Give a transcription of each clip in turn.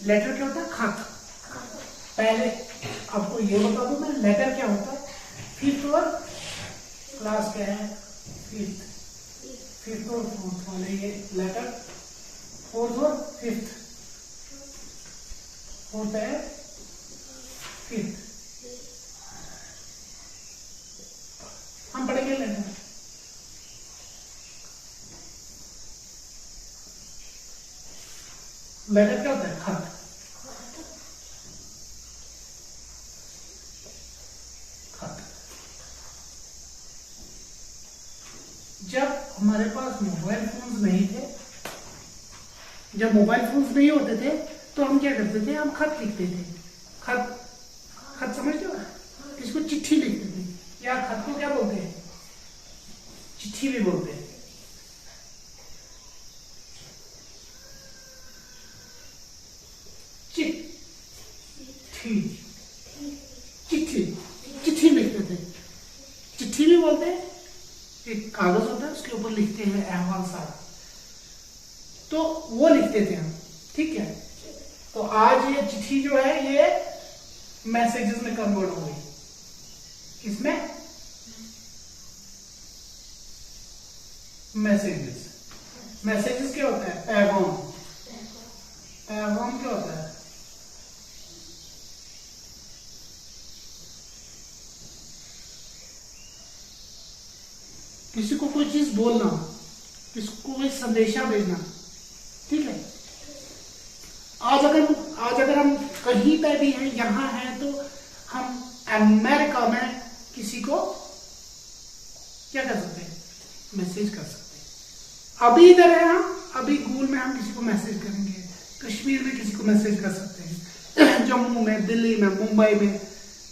Letter क्या होता है? खत। पहले आपको ये बता दूं मैं, लेटर क्या होता है? फिफ्थ और क्लास क्या है? फिफ्थ और फोर्थ वाले ये लेटर, फोर्थ और फिफ्थ, फोर्थ है फिफ्थ। हम पढ़ेंगे लेटर। लेटर क्या होता है? खत। खत। जब हमारे पास मोबाइल फोन्स नहीं थे, जब मोबाइल फोन्स नहीं होते थे, तो हम क्या करते थे? हम खत लिखते थे। खत, खत समझते हो? इसको चिट्ठी लिखते थे, या खत को क्या बोलते हैं? चिट्ठी भी बोलते हैं। चिट्ठी, चिट्ठी, चिट्ठी लिखते थे। चिट्ठी भी बोलते हैं। एक कागज होता है, उसके ऊपर लिखते हैं अहवाल साहब, तो वो लिखते थे हम। ठीक है, तो आज ये चिट्ठी जो है ये मैसेजेस में कन्वर्ट हो गई। किसमें? मैसेजेस। मैसेजेस क्या होता है? पैगाम। पैगाम क्या होता है? किसी को कोई चीज बोलना, किसी को कोई संदेशा भेजना। ठीक है, आज अगर हम कहीं पे भी हैं, यहाँ हैं, तो हम अमेरिका में किसी को क्या कर सकते हैं? मैसेज कर सकते हैं। अभी इधर है हम, अभी गूगल में हम किसी को मैसेज करेंगे। कश्मीर में किसी को मैसेज कर सकते हैं, जम्मू में, दिल्ली में, मुंबई में,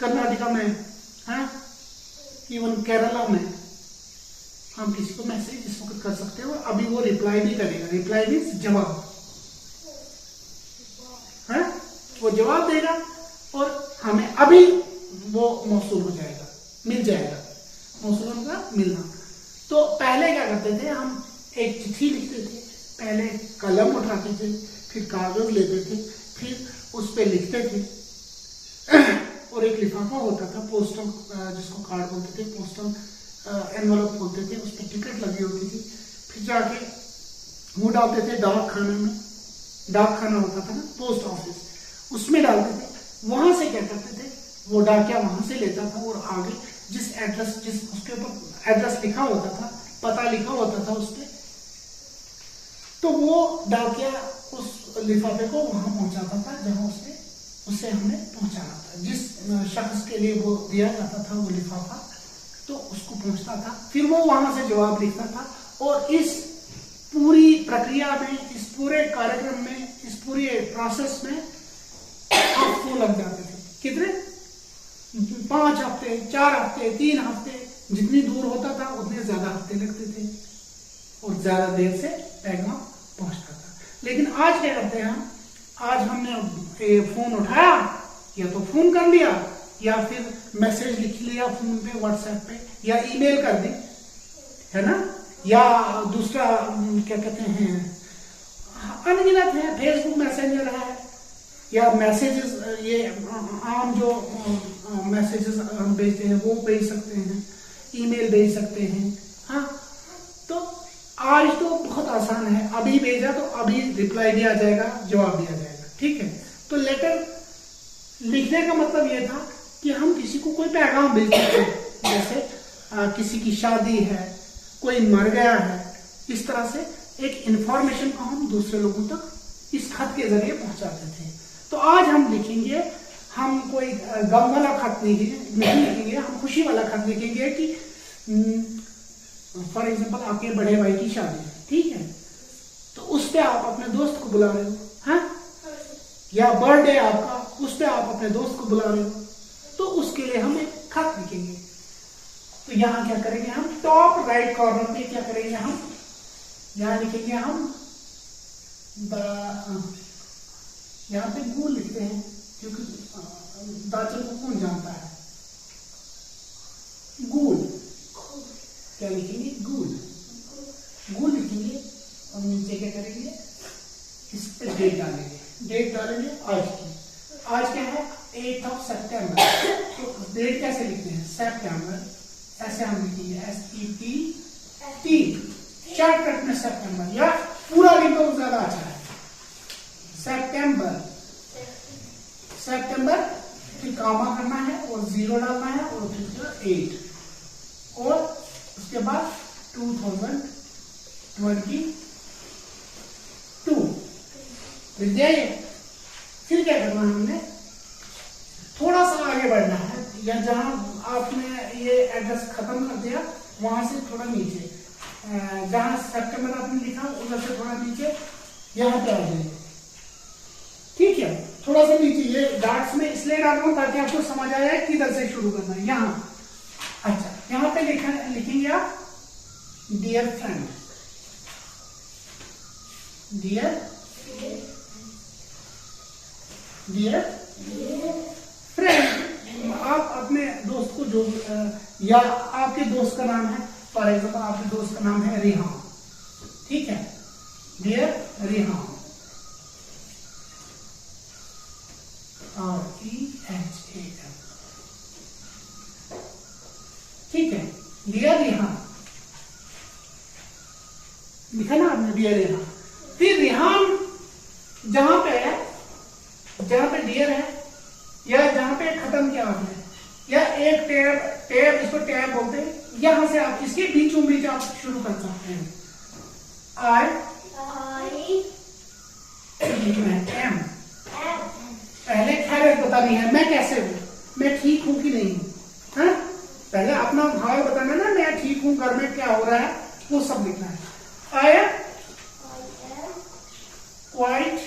कर्नाटका में, हाँ, इवन केरला में हम किसी को मैसेज इस वक्त कर सकते हो। अभी वो रिप्लाई भी करेगा। रिप्लाई मीन्स जवाब, है? वो जवाब देगा और हमें अभी वो मौसूल हो जाएगा, मिल जाएगा। मौसूल होगा मिलना। तो पहले क्या करते थे? हम एक चिट्ठी लिखते थे, पहले कलम उठाते थे, फिर कागज लेते थे, फिर उस पे लिखते थे, और एक लिफाफा होता था पोस्टल, जिसको कार्ड बोलते थे, पोस्टल एनवलप बोलते थे, उस पर टिकट लगी होती थी। फिर जाके वो डालते थे डाक खाने में। डाक खाना होता था ना, पोस्ट ऑफिस, उसमें डालते थे। वहां से क्या करते थे? वो डाकिया वहां से लेता था और आगे जिस एड्रेस, जिस उसके ऊपर एड्रेस लिखा होता था, पता लिखा होता था उस पे, तो वो डाकिया उस लिफाफे को वहां पहुंचाता था जहां उससे हमें पहुंचाना था। जिस शख्स के लिए वो दिया जाता था वो लिफाफा, तो उसको पहुंचता था, फिर वो वहां से जवाब लिखता था। और इस पूरी प्रक्रिया में, इस पूरे कार्यक्रम में, इस पूरे प्रोसेस में हफ्तों लग जाते थे। कितने? 5 हफ्ते, 4 हफ्ते, 3 हफ्ते, जितनी दूर होता था उतने ज्यादा हफ्ते लगते थे और ज्यादा देर से पैगाम पहुंचता था। लेकिन आज क्या करते हैं हम? आज हमने फोन उठाया, या तो फोन कर लिया, या फिर मैसेज लिख लिया फोन पे, व्हाट्सएप पे, या ईमेल कर दी, है ना, या दूसरा क्या कहते हैं, अनगिनत है, फेसबुक मैसेंजर है, या मैसेजेस, ये आम जो मैसेजेस हम भेजते हैं वो भेज सकते हैं, ईमेल भेज सकते हैं। हाँ, तो आज तो बहुत आसान है, अभी भेजा तो अभी रिप्लाई भी आ जाएगा, जवाब भी आ जाएगा। ठीक है, तो लेटर लिखने का मतलब ये था कि हम किसी को कोई पैगाम भेज सकते हैं, जैसे किसी की शादी है, कोई मर गया है, इस तरह से एक इंफॉर्मेशन को हम दूसरे लोगों तक इस खत के जरिए पहुंचाते थे। तो आज हम लिखेंगे, हम कोई गम वाला खत नहीं लिखेंगे, हम खुशी वाला खत लिखेंगे कि फॉर एग्जाम्पल आपके बड़े भाई की शादी है, ठीक है, तो उस पे आप अपने दोस्त को बुला रहे हो, हाँ, या बर्थडे आपका, उस पे आप अपने दोस्त को बुला रहे हो, तो उसके लिए हम एक खत लिखेंगे। तो यहाँ क्या करेंगे हम? टॉप राइट कॉर्नर पे क्या करेंगे हम? यहाँ लिखेंगे हम यहाँ पे गूल लिखते हैं, क्योंकि दाचन को कौन जानता है? गूल, क्या लिखेंगे? गूल, गूल लिखेंगे और नीचे क्या करेंगे? इस पे डेट डालेंगे। डेट डालेंगे आज की। आज क्या है 8 सितंबर। तो डेट कैसे लिखते हैं, सितंबर, ऐसे हम लिखेंगे SEPT, शॉर्टकट में सितंबर, या पूरा लिखो तो ज्यादा अच्छा है। सितंबर, सितंबर, फिर कामा करना है और 0 डालना है और फिर 8, और उसके बाद 2022 लिख दिया ये। फिर क्या करना है, हमने थोड़ा सा आगे बढ़ना है, या जहां आपने ये एड्रेस खत्म कर दिया वहां से थोड़ा नीचे, जहां सितंबर आपने लिखा उधर से थोड़ा नीचे यहाँ पे आ जाइए। ठीक है, थोड़ा सा नीचे, ये डॉट्स में इसलिए डाल रहा हूं ताकि आपको समझ आ जाए किधर से शुरू करना है। यहाँ, अच्छा, यहाँ पे लिखेंगे आप डियर फ्रेंड, डियर फ्रेंड। आप अपने दोस्त को जो, या आपके दोस्त का नाम है, फॉर एग्जाम्पल आपके दोस्त का नाम है रेहान, ठीक है, डियर रेहान, REHAN, ठीक है, डियर रेहान लिखा ना आपने, डियर रेहान। फिर रेहान जहां पे डियर है, या जहां पे खत्म किया आपने, या एक टैब इसको टैब बोलते हैं, यहां से आप इसके बीचों बीच आप शुरू कर सकते हैं। I am, पहले खैरियत बतानी है, मैं कैसे हूं, मैं ठीक हूं कि नहीं हूं, है? पहले अपना हाल बताना ना, मैं ठीक हूं, घर में क्या हो रहा है वो सब लिखना है। I am quite,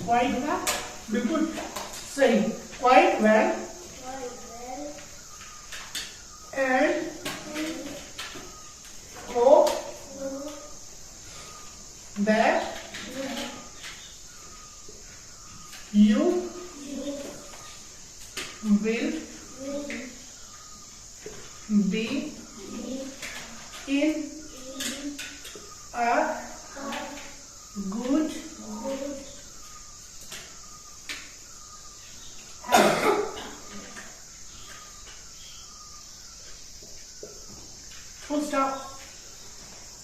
quite होगा, बिल्कुल सही, quite well and hope that you will be in a good health। Full stop.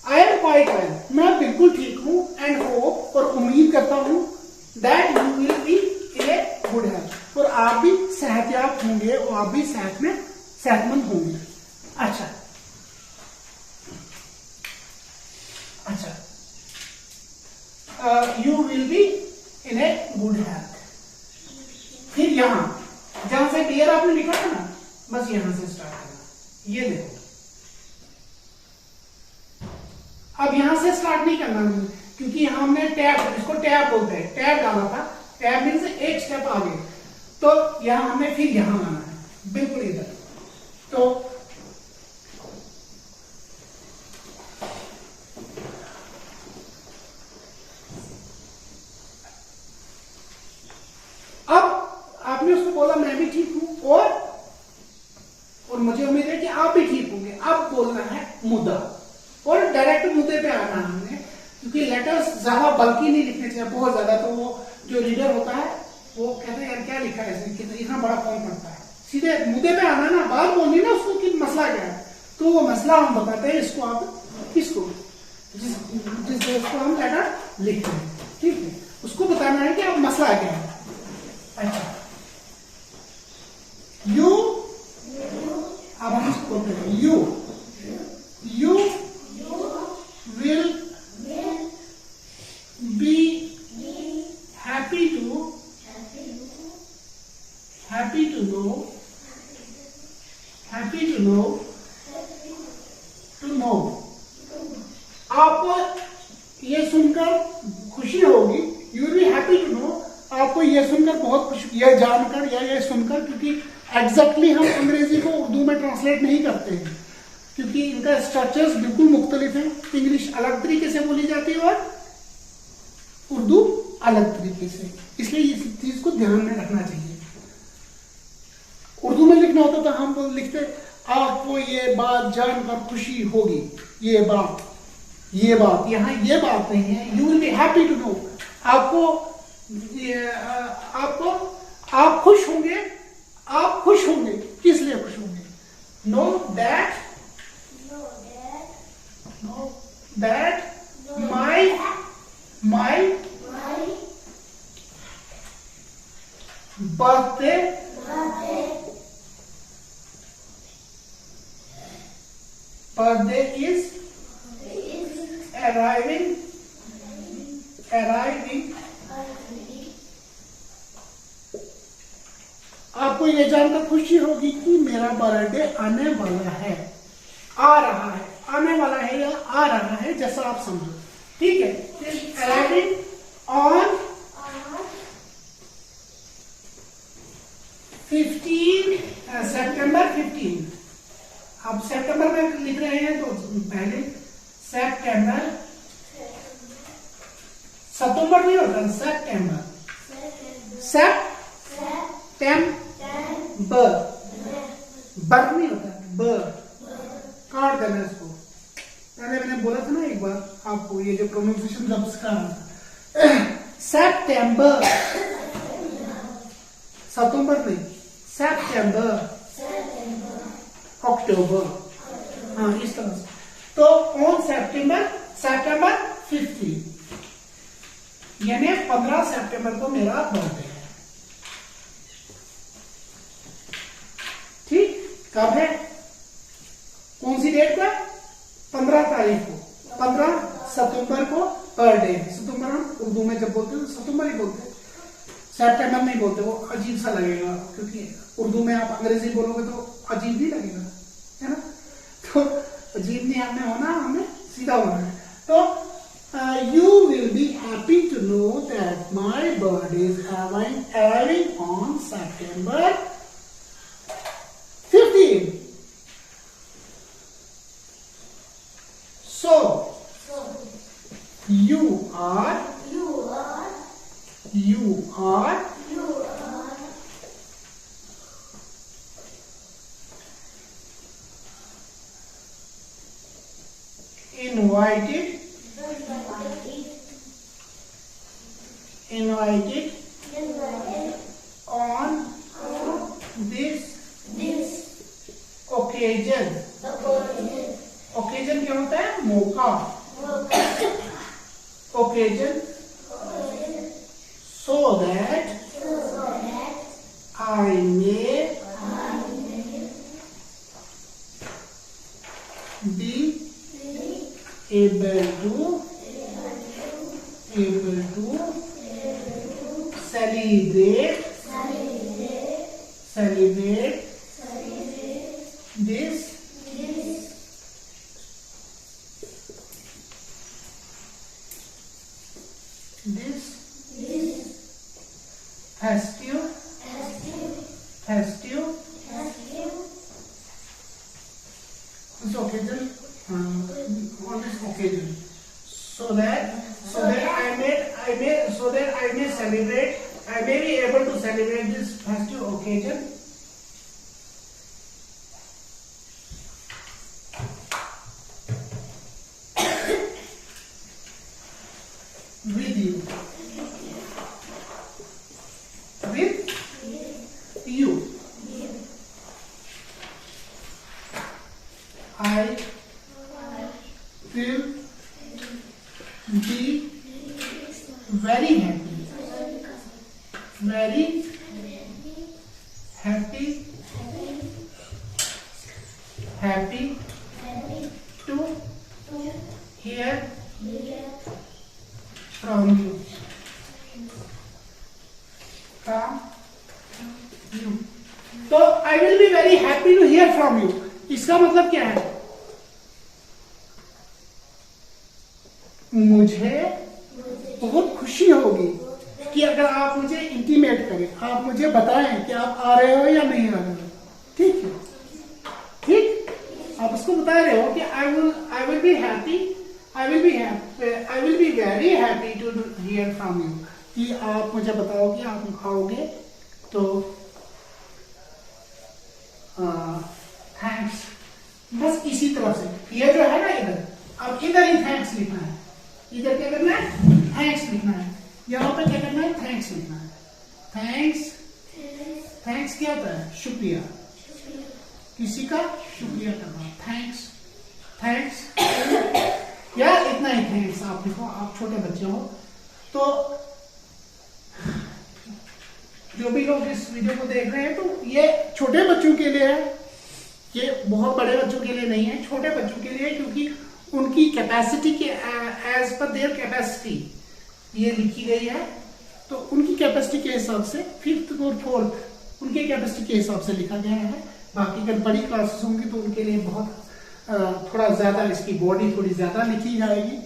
I am quite well, मैं बिल्कुल ठीक हूं, एंड होप, और उम्मीद करता हूं, that you will be in a good health, और आप भी सेहतयाब होंगे, और आप भी सेहतमंद होंगे। अच्छा, you will be in a good health. फिर यहां जहां से डियर आपने लिखा था ना, बस यहां से स्टार्ट करना। ये देखो, अब यहां से स्टार्ट नहीं करना है, क्योंकि यहां हमने टैब, इसको टैब बोलते हैं, टैब डाला था, टैब मीन्स एक स्टेप आगे, तो यहां हमने फिर यहां लाना है, बिल्कुल इधर। तो अब आपने उसको बोला मैं भी ठीक हूं, और मुझे उम्मीद है कि आप भी ठीक होंगे। अब बोलना है मुद्दा, और डायरेक्ट मुद्दे पे आना है हमने, क्योंकि लेटर्स ज्यादा बल्कि नहीं लिखने चाहिए, बहुत ज्यादा, तो वो जो रीडर होता है वो कहते हैं यार क्या लिखा है इसने, इतना बड़ा फॉर्म पड़ता है। सीधे मुद्दे पे आना ना, बात बोलनी ना उसको कि मसला क्या है, तो वो मसला हम बताते हैं, इसको आप किसको, जिसको हम लेटर लिखते हैं, ठीक है, उसको बताना है कि अब मसला क्या है। अच्छा, यू, अब हम इसको बोलते हैं you will be happy to know, आपको ये सुनकर खुशी होगी, you will be happy to know, आपको ये सुनकर बहुत खुशी, यह जानकर या ये सुनकर, क्योंकि एग्जैक्टली हम अंग्रेजी को उर्दू में ट्रांसलेट नहीं करते हैं, क्योंकि इनका स्ट्रक्चर्स बिल्कुल मुख्तलिफ है। इंग्लिश अलग तरीके से बोली जाती है और उर्दू अलग तरीके से, इसलिए इस चीज को ध्यान में रखना चाहिए। उर्दू में लिखना होता तो हम लिखते आपको ये बात जानकर खुशी होगी, ये बात, ये बात यहाँ ये बात नहीं है। You will be happy to know, आपको आपको आप खुश होंगे, आप खुश होंगे। किस लिए खुश होंगे? Know that my birthday is arriving आपको ये जानकर खुशी होगी कि मेरा बर्थडे आने वाला है, आ रहा है, आने वाला है या आ रहा है, जैसा आप समझो। ठीक है, अराइविंग ऑन 15 सितंबर 15। अब सितंबर में लिख रहे हैं तो पहले सितंबर, सितंबर नहीं होता, सितंबर, सितंबर, बर नहीं होता, बर काट देना इसको। पहले मैंने बोला था ना एक बार आपको, ये जो प्रोनाउंसिएशन जब सिखा रहा था, सितंबर, सितंबर नहीं, सितंबर, अक्टूबर, हाँ इस तरह से। तो ऑन सितंबर 15, यानी 15 सितंबर को मेरा बर्थडे है। ठीक, कब है, कौन सी डेट का? 15 तारीख को, 15 सितंबर को बर्थडे है। सितंबर हम उर्दू में जब बोलते हैं तो सितंबर ही बोलते हैं, सितंबर नहीं बोलते, वो अजीब सा लगेगा, क्योंकि उर्दू में आप अंग्रेजी बोलोगे तो अजीब नहीं लगेगा, है ना। तो अजीब नहीं हमें होना, हमें सीधा होना है। तो you will be happy to know that my birthday is arriving on September 15. So you are invited on this occasion। occasion क्या होता है? मौका। occasion so that I may be able to celebrate this festive this occasion, on this occasion, so that I may be able to celebrate this festive occasion with you, I will be very happy to hear from you। तो I will be very happy to hear from you, इसका मतलब क्या है? मुझे बहुत खुशी होगी कि अगर आप मुझे इंटीमेट करें, आप मुझे बताएं कि आप आ रहे हो या नहीं आ रहे हो। ठीक है, ठीक, आप उसको बता रहे हो कि I will be happy, I will be very happy to hear from you, कि आप मुझे बताओ कि आप आओगे तो थैंक्स। बस इसी तरह से ये जो है ना, इधर अब इधर ही थैंक्स लिखना है, इधर क्या करना है, थैंक्स लिखना है, यहाँ पे क्या करना है, थैंक्स लिखना है। थैंक्स, थैंक्स क्या होता है, शुक्रिया, किसी का शुक्रिया करना, थैंक्स, थैंक्स या इतना ही थैंक्स आप लिखो, आप छोटे बच्चे हो तो। जो भी लोग इस वीडियो को देख रहे हैं तो ये छोटे बच्चों के लिए है, ये बहुत बड़े बच्चों के लिए नहीं है, छोटे बच्चों के लिए, क्योंकि उनकी कैपेसिटी के एज पर देयर कैपेसिटी ये लिखी गई है। तो उनकी कैपेसिटी के हिसाब से 5th और 4th उनके कैपेसिटी के हिसाब से लिखा गया है। बाकी अगर बड़ी क्लासेस होंगी तो उनके लिए बहुत थोड़ा ज्यादा इसकी बॉडी थोड़ी ज्यादा लिखी जाएगी,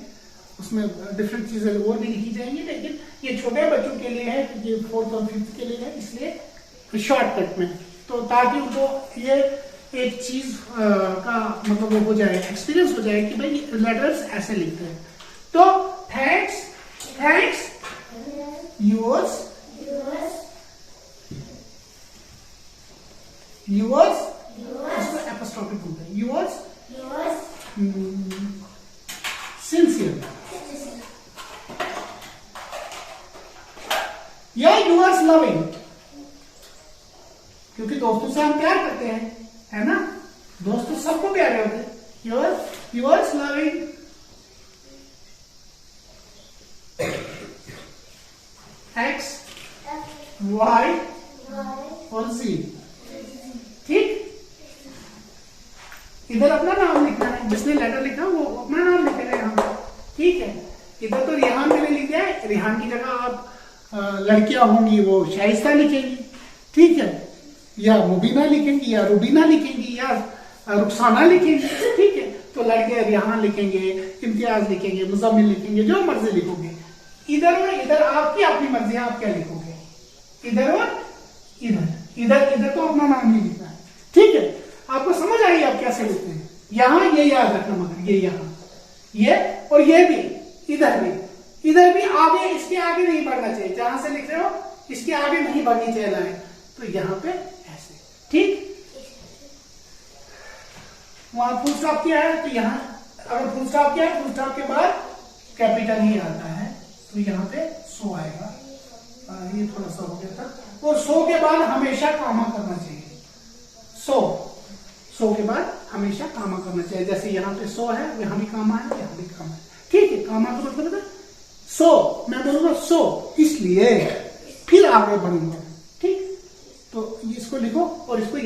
उसमें डिफरेंट चीजें और भी लिखी जाएंगी, लेकिन ये छोटे बच्चों के लिए है, ये 4th और 5th के लिए है, इसलिए शॉर्टकट में, तो ताकि उनको ये एक चीज का मतलब वो हो जाए, एक्सपीरियंस हो जाए कि भाई लेटर्स ऐसे लिखते हैं। तो थैंक्स, थैंक्स yours, yours, इसको एपोस्ट्रोफी बोलते हैं, yours, sincere या yours loving, क्योंकि दोस्तों से हम प्यार करते हैं, है ना, दोस्तों सबको प्यारे होते हैं। yours loving, X, Y और Z, ठीक। इधर अपना नाम लिखना है, जिसने लेटर लिखा वो अपना नाम लिखेगा यहाँ, ठीक है। इधर तो रिहान मैंने लिख दिया है, रिहान की जगह आप लड़कियां होंगी वो शाइस्ता लिखेंगी, ठीक है, या मुबीना लिखेंगी, या रुबीना लिखेंगी, या रुखसाना लिखेंगी, ठीक है। तो लड़के रिहान लिखेंगे, इम्तियाज लिखेंगे, मुजम्मिल लिखेंगे, जो मर्जी लिखोगे। इधर और इधर आपकी अपनी मर्जी है, आप क्या लिखोगे, इधर और इधर, इधर इधर तो अपना नाम नहीं लिखना है, ठीक है। आपको समझ आई आप कैसे लिखते हैं, यहाँ ये याद रखना, मगर ये यहाँ, ये और ये भी, इधर भी, इधर भी आगे, इसके आगे नहीं बढ़ना चाहिए, जहां से लिख रहे हो इसके आगे नहीं बढ़नी चाहिए लाइन, तो यहाँ पे ऐसे, ठीक। वहां फुल स्टॉप किया है, तो यहाँ अगर फुल स्टॉप किया है, फुल स्टॉप के बाद कैपिटल ही आता है, तो यहाँ पे सो आएगा। ये थोड़ा सा हो गया था। और सो के बाद हमेशा कामा करना चाहिए, सो के बाद हमेशा कामा करना चाहिए, जैसे यहाँ पे सो है, यहाँ भी कामा है, यहाँ भी कामा है, ठीक है। कामा का मतलब है सो, मैं बोलूंगा सो इसलिए, फिर आगे बढ़ूंगा, ठीक। तो इसको लिखो और इसको